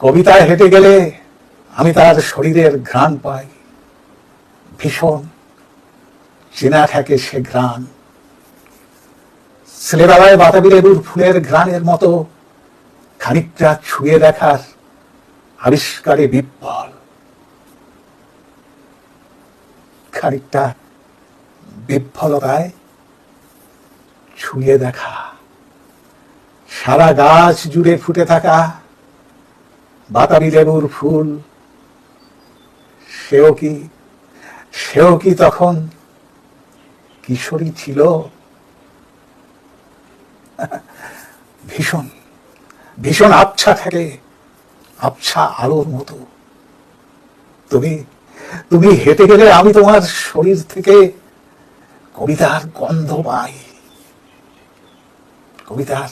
কবিতায় হেঁটে গেলে আমি তার শরীরের ঘ্রাণ পাই, ভীষণ চেনা থাকে সে ঘ্রাণ। ছেলেবেলায় বাতাবি লেবুর ফুলের ঘ্রাণের মতো খানিকটা ছুঁয়ে দেখার আবিষ্কারে বিপ্লব, খানিকটা বিফলতায় ছুঁয়ে দেখা। সারা গাছ জুড়ে ফুটে থাকা বাতাবি লেবুর ফুল, সেও কি তখন কিশোরী ছিল? ভীষণ ভীষণ আবছা থাকে, আবছা আলোর মতো। তুমি হেঁটে গেলে আমি তোমার শরীর থেকে কবিতার গন্ধ পাই, কবিতার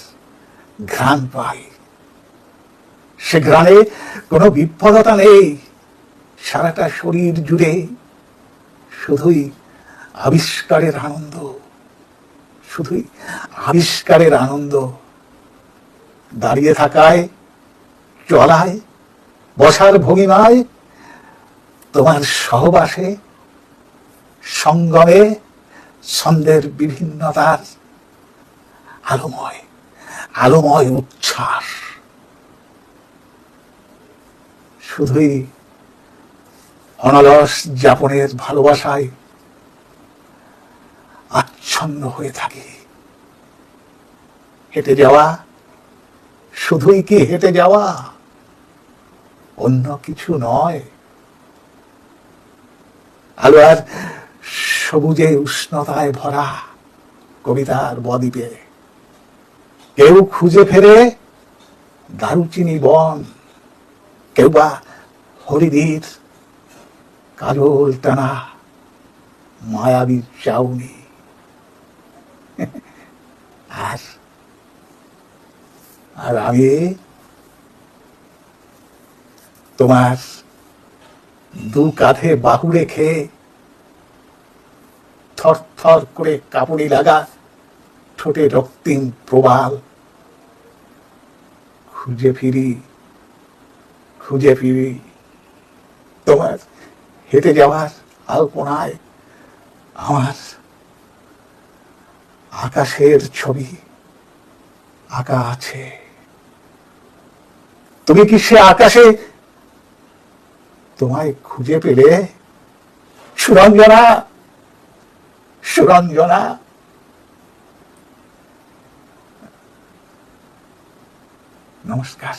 ঘ্রাণ পাই। সে ঘ্রাণে কোনো বিফলতা নেই, সারাটা শরীর জুড়ে শুধুই আবিষ্কারের আনন্দ, শুধুই আবিষ্কারের আনন্দ। দাঁড়িয়ে থাকায়, চলায়, বসার ভঙ্গিমায়, তোমার সহবাসে, সঙ্গমে, ছন্দের বিভিন্নতার আলোময় আলোময় উচ্ছ্বাস। শুধুই অনলস যাপনের ভালোবাসায় আচ্ছন্ন হয়ে থাকে। হেঁটে যাওয়া শুধুই কি হেঁটে যাওয়া, অন্য কিছু নয়। আলো আর সবুজে উষ্ণতায় ভরা কবিতার বদ্বীপে কেউ খুঁজে ফেরে দারুচিনি বন, কেউ বা হরিদ্বীর কাজল টানা মায়াবী চাউনি। আর আমি তোমার দু কাঁধে বাহু রেখে থর থর করে কাঁপুনি লাগা ঠোঁটে রক্তিম প্রবাল খুঁজে ফিরি তোমার হেঁটে যাওয়ার আলপনায় আমার আকাশের ছবি আঁকা আছে। তুমি কি সে আকাশে তোমায় খুঁজে পেলে? সুরঞ্জনা, সুরঞ্জনা। নমস্কার।